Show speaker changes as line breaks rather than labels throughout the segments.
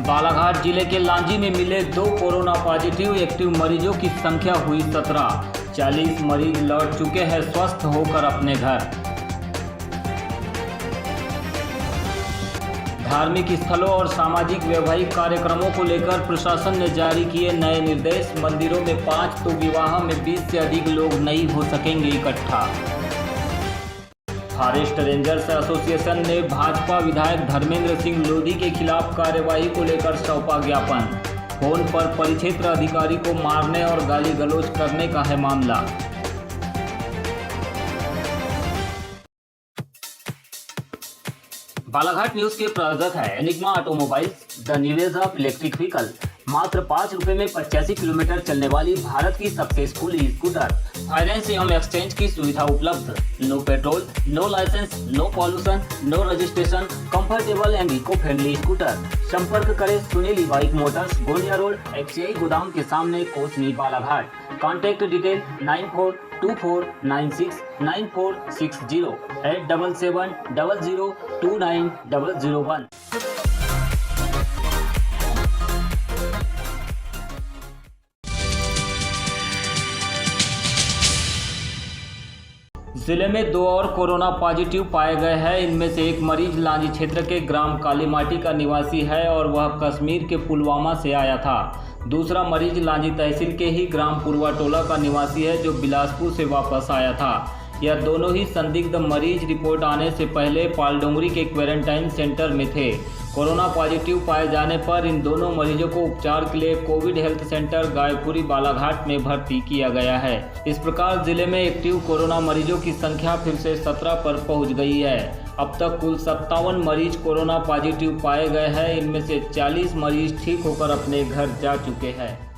बालाघाट जिले के लांजी में मिले 2 कोरोना पॉजिटिव एक्टिव मरीजों की संख्या हुई 17। 40 मरीज लौट चुके हैं स्वस्थ होकर अपने घर। धार्मिक स्थलों और सामाजिक वैवाहिक कार्यक्रमों को लेकर प्रशासन ने जारी किए नए निर्देश। मंदिरों में 5 तो विवाह में 20 से अधिक लोग नहीं हो सकेंगे इकट्ठा। फॉरेस्ट रेंजर्स एसोसिएशन ने भाजपा विधायक धर्मेंद्र सिंह लोधी के खिलाफ कार्यवाही को लेकर सौंपा ज्ञापन। फोन पर परिक्षेत्र अधिकारी को मारने और गाली गलौज करने का है मामला। बालाघाट न्यूज के प्रायोजक है Enigma Automobiles, the new age of electric vehicle. मात्र 5 रुपए में 85 किलोमीटर चलने वाली भारत की सबसे स्कूली स्कूटर। फाइनेंस एवं एक्सचेंज की सुविधा उपलब्ध। No petrol, no licence, no pollution, no registration, comfortable and eco friendly scooter. संपर्क करें Sunil bike motors, Gondia road, FCI गोदाम के सामने, कोसनी, बालाघाट। Contact detail 9424969460 87700290001। जिले में 2 और कोरोना पॉजिटिव पाए गए हैं। इनमें से एक मरीज लांजी क्षेत्र के ग्राम कालीमाटी का निवासी है और वह कश्मीर के पुलवामा से आया था। दूसरा मरीज लांजी तहसील के ही ग्राम पुरवाटोला का निवासी है जो बिलासपुर से वापस आया था। यह दोनों ही संदिग्ध मरीज रिपोर्ट आने से पहले पालडोंगरी के क्वारंटाइन सेंटर में थे। कोरोना पॉजिटिव पाए जाने पर इन दोनों मरीजों को उपचार के लिए कोविड हेल्थ सेंटर गायपुरी बालाघाट में भर्ती किया गया है। इस प्रकार जिले में एक्टिव कोरोना मरीजों की संख्या फिर से 17 पर पहुंच गई है। अब तक कुल 57 मरीज कोरोना पॉजिटिव पाए गए हैं। इनमें से 40 मरीज ठीक होकर अपने घर जा चुके हैं।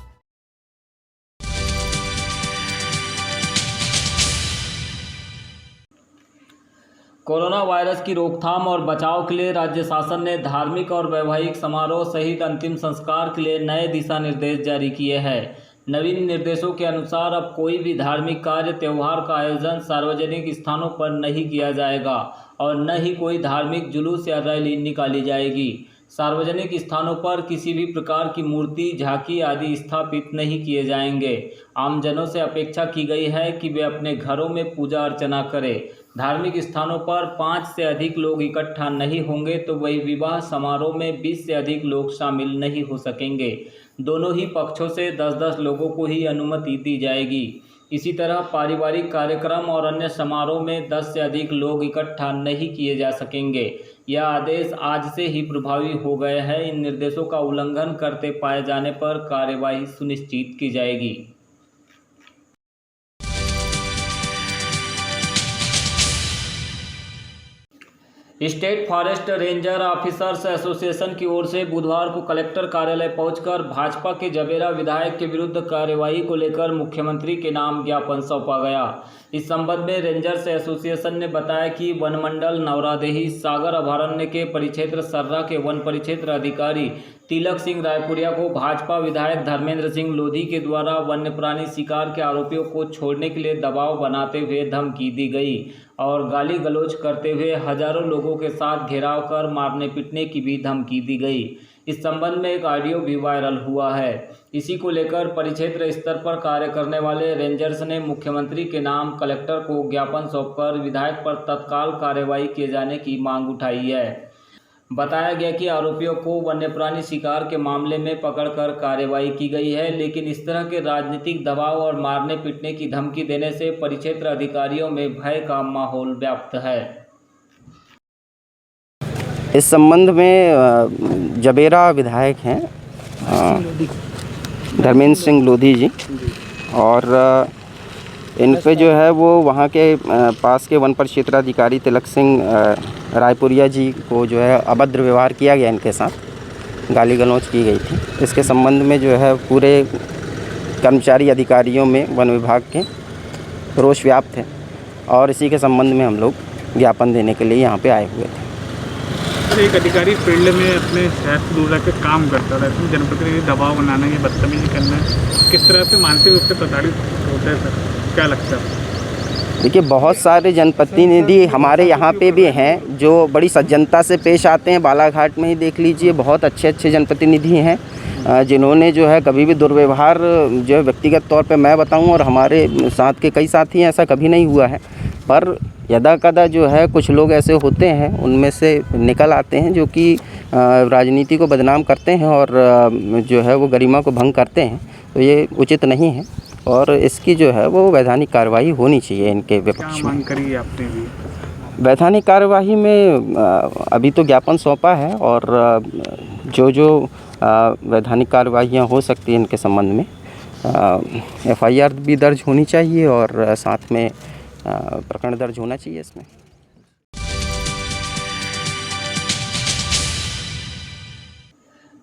कोरोना वायरस की रोकथाम और बचाव के लिए राज्य शासन ने धार्मिक और वैवाहिक समारोह सहित अंतिम संस्कार के लिए नए दिशा निर्देश जारी किए हैं। नवीन निर्देशों के अनुसार अब कोई भी धार्मिक कार्य, त्यौहार का आयोजन सार्वजनिक स्थानों पर नहीं किया जाएगा और न ही कोई धार्मिक जुलूस या रैली निकाली जाएगी। सार्वजनिक स्थानों पर किसी भी प्रकार की मूर्ति, झांकी आदि स्थापित नहीं किए जाएंगे। आमजनों से अपेक्षा की गई है कि वे अपने घरों में पूजा अर्चना करें। धार्मिक स्थानों पर 5 से अधिक लोग इकट्ठा नहीं होंगे तो वही विवाह समारोह में 20 से अधिक लोग शामिल नहीं हो सकेंगे। दोनों ही पक्षों से 10-10 लोगों को ही अनुमति दी जाएगी। इसी तरह पारिवारिक कार्यक्रम और अन्य समारोह में 10 से अधिक लोग इकट्ठा नहीं किए जा सकेंगे। यह आदेश आज से ही प्रभावी हो गए हैं। इन निर्देशों का उल्लंघन करते पाए जाने पर कार्यवाही सुनिश्चित की जाएगी। State forest ranger officers association की ओर से बुधवार को कलेक्टर कार्यालय पहुंचकर भाजपा के जबेरा विधायक के विरुद्ध कार्यवाही को लेकर मुख्यमंत्री के नाम ज्ञापन सौंपा गया। इस संबंध में रेंजर्स एसोसिएशन ने बताया कि वन मंडल नवरादेही सागर अभयारण्य के परिक्षेत्र सर्रा के वन परिक्षेत्र अधिकारी तिलक सिंह रायपुरिया को भाजपा विधायक धर्मेंद्र सिंह लोधी के द्वारा वन्य प्राणी शिकार के आरोपियों को छोड़ने के लिए दबाव बनाते हुए धमकी दी गई और गाली गलौज करते हुए हजारों लोगों के साथ घेराव कर मारने पीटने की भी धमकी दी गई। इस संबंध में एक ऑडियो भी वायरल हुआ है। इसी को लेकर परिक्षेत्र स्तर पर कार्य करने वाले रेंजर्स ने मुख्यमंत्री के नाम कलेक्टर को ज्ञापन सौंपकर विधायक पर तत्काल कार्रवाई किए जाने की मांग उठाई है। बताया गया कि आरोपियों को वन्य प्राणी शिकार के मामले में पकड़कर कार्रवाई की गई है, लेकिन इस तरह के राजनीतिक दबाव और मारने पीटने की धमकी देने से परिक्षेत्र अधिकारियों में भय का माहौल व्याप्त है।
इस संबंध में जबेरा विधायक हैं धर्मेंद्र सिंह लोधी जी, और इन पे जो है वो वहाँ के पास के वन परिक्षेत्र अधिकारी तिलक सिंह रायपुरिया जी को जो है अभद्र व्यवहार किया गया, इनके साथ गाली गलौज की गई थी। इसके संबंध में जो है पूरे कर्मचारी अधिकारियों में वन विभाग के रोष व्याप्त है और इसी के संबंध में हम लोग ज्ञापन देने के लिए यहाँ पे आए हुए थे।
एक अधिकारी फील्ड में अपने शहर से दूर रहकर काम करता है, इसमें जनप्रतिनिधि दबाव बनाना, ये बदतमीजी करना, किस तरह से मानसिक रूप से प्रताड़ित होते हैं सर, क्या लगता है?
देखिए, बहुत सारे जनप्रतिनिधि हमारे यहाँ पे भी हैं जो बड़ी सज्जनता से पेश आते हैं। बालाघाट में ही देख लीजिए, बहुत अच्छे अच्छे जनप्रतिनिधि हैं जिन्होंने जो है कभी भी दुर्व्यवहार जो है व्यक्तिगत तौर पे मैं बताऊं और हमारे साथ के कई साथी हैं, ऐसा कभी नहीं हुआ है। पर यदा कदा जो है कुछ लोग ऐसे होते हैं, उनमें से निकल आते हैं जो कि राजनीति को बदनाम करते हैं और जो है वो गरिमा को भंग करते हैं। तो ये उचित नहीं है और इसकी जो है वो वैधानिक कार्रवाई होनी चाहिए इनके
क्या
विपक्ष में।
मांग करी है आपने भी?
वैधानिक कार्यवाही में अभी तो ज्ञापन सौंपा है और जो वैधानिक कार्यवाहियाँ हो सकती हैं इनके संबंध में एफआईआर भी दर्ज होनी चाहिए और साथ में प्रकरण दर्ज होना चाहिए इसमें।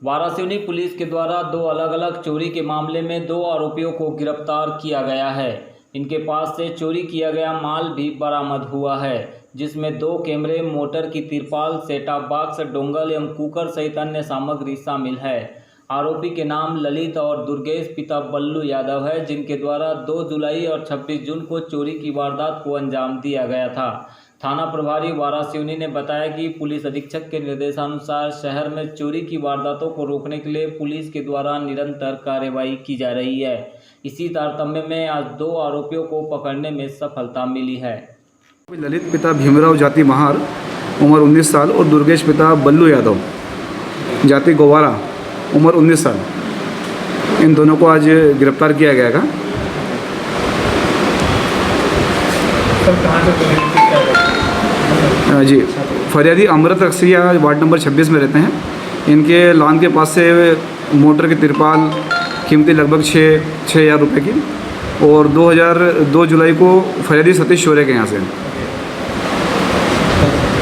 वारासिवनी पुलिस के द्वारा 2 अलग अलग चोरी के मामले में 2 आरोपियों को गिरफ्तार किया गया है। इनके पास से चोरी किया गया माल भी बरामद हुआ है, जिसमें 2 कैमरे, मोटर की तिरपाल, सेटअप बॉक्स, डोंगल एवं कुकर सहित अन्य सामग्री शामिल है। आरोपी के नाम ललित और दुर्गेश पिता बल्लू यादव है, जिनके द्वारा 2 जुलाई और 26 जून को चोरी की वारदात को अंजाम दिया गया था। थाना प्रभारी वारासिवनी ने बताया कि पुलिस अधीक्षक के निर्देशानुसार शहर में चोरी की वारदातों को रोकने के लिए पुलिस के द्वारा निरंतर कार्रवाई की जा रही है। इसी तारतम्य में आज 2 आरोपियों को पकड़ने में सफलता मिली है।
ललित पिता भीमराव जाति महार उम्र 19 साल और दुर्गेश पिता बल्लू यादव जाति गोवारा उम्र 19 साल, इन दोनों को आज गिरफ्तार किया गया था। जी, फरियादी अमृत रक्सिया वार्ड नंबर 26 में रहते हैं। इनके लॉन के पास से मोटर की तिरपाल कीमती लगभग 6,000 रुपये की और 2 जुलाई को फरियादी सतीश शौर्य के यहाँ से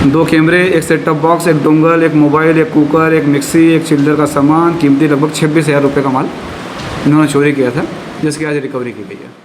2 कैमरे, एक सेटअप बॉक्स, एक डोंगल, एक मोबाइल, एक कुकर, एक मिक्सी, एक चिल्डर का सामान कीमती लगभग 26,000 रुपये का माल इन्होंने चोरी किया था, जिसकी आज रिकवरी की गई है।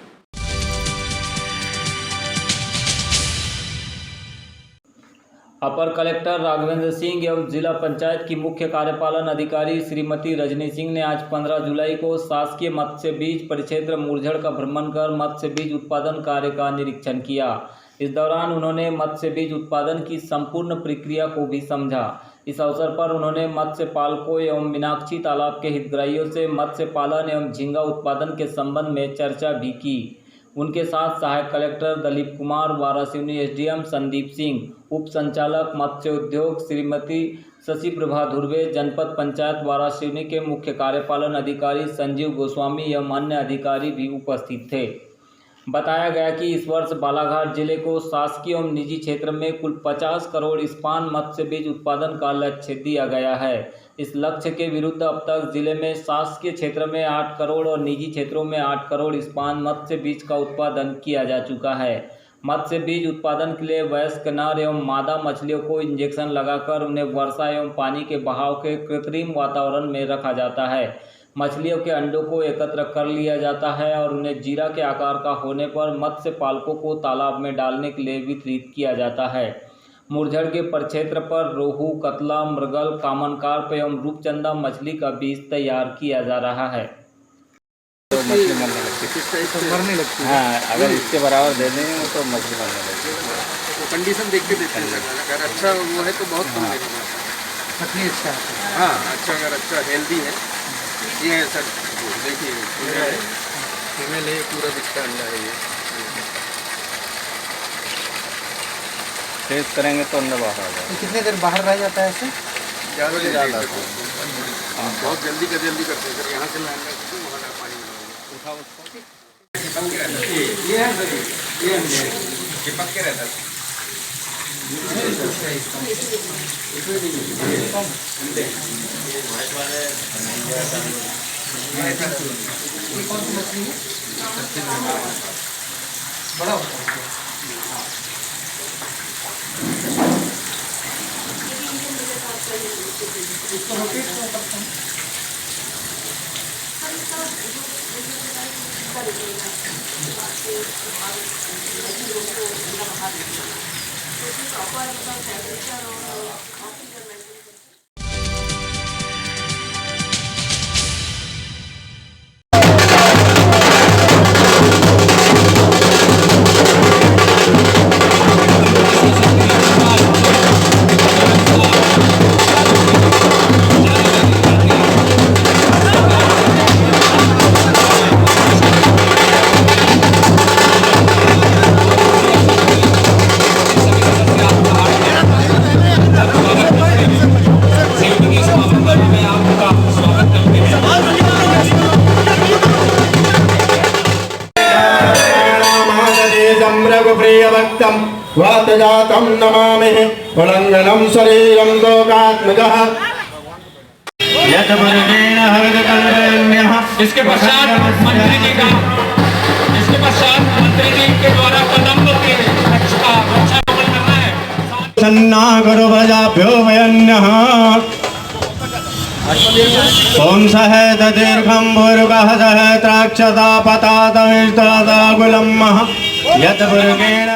अपर कलेक्टर राघवेंद्र सिंह एवं जिला पंचायत की मुख्य कार्यपालन अधिकारी श्रीमती रजनी सिंह ने आज 15 जुलाई को शासकीय मत्स्य बीज परिक्षेत्र मुरझड़ का भ्रमण कर मत्स्य बीज उत्पादन कार्य का निरीक्षण किया। इस दौरान उन्होंने मत्स्य बीज उत्पादन की संपूर्ण प्रक्रिया को भी समझा। इस अवसर पर उन्होंने मत्स्य पालकों एवं मीनाक्षी तालाब के हितग्राहियों से मत्स्य पालन एवं झींगा उत्पादन के संबंध में चर्चा भी की। उनके साथ सहायक कलेक्टर दलीप कुमार, वारासिवनी एसडीएम संदीप सिंह, उप संचालक मत्स्य उद्योग श्रीमती शशि प्रभा धुर्वे, जनपद पंचायत वारासिवनी के मुख्य कार्यपालन अधिकारी संजीव गोस्वामी एवं अन्य अधिकारी भी उपस्थित थे। बताया गया कि इस वर्ष बालाघाट जिले को शासकीय एवं निजी क्षेत्र में कुल 50 करोड़ इस्पान मत्स्य बीज उत्पादन का लक्ष्य दिया गया है। इस लक्ष्य के विरुद्ध अब तक जिले में शासकीय क्षेत्र में 8 करोड़ और निजी क्षेत्रों में 8 करोड़ इस्पान मत्स्य बीज का उत्पादन किया जा चुका है। मत्स्य बीज उत्पादन के लिए वयस्क नर एवं मादा मछलियों को इंजेक्शन लगाकर उन्हें वर्षा एवं पानी के बहाव के कृत्रिम वातावरण में रखा जाता है। मछलियों के अंडों को एकत्र कर लिया जाता है और उन्हें जीरा के आकार का होने पर मत्स्य पालकों को तालाब में डालने के लिए वितरित किया जाता है। मुरझड़ के परिक्षेत्र पर रोहू, कतला, मृगल, कॉमन कार्प एवं रूपचंदा मछली का बीज तैयार किया जा रहा है।
मरने लगती है। हाँ, अगर इसके बराबर दे देंगे तो मछली मरने लगती है।
तो कंडीशन देख के देते हैं, अगर अच्छा वो है तो बहुत कम देगा।
मछली अच्छा है।
हाँ, अच्छा, अगर अच्छा हेल्दी है। ये है सर, देखिए फीमेल है, पूरा दिखता अंडा है ये।
टेस्ट करेंगे तो अंदर बाहर आ जाएगा।
कितने देर बाहर रह जाता है ऐसे?
ज़्यादा से ज़्यादा
हाँ,
बहुत जल्दी करते हैं सर। यहाँ से लाएंगे तो वहाँ का पानी उठा उसको ये है सर, ये चिपक के रहता है।
बड़ा होता है। इसको रोटेट क्यों करते हैं?
नित्यं वातजातं नमामि उल्लङ्घनं शरीरं लोकात्मकः
इसके पश्चात मंत्री जी के द्वारा कदम के रक्षा करना है।
सन्ना गुरु भजाभ्यो वयन्यः ओम सहेत दीर्घं भूर्गः सहस्राक्षता पतातविष्टादाकुलं यत् भृगेण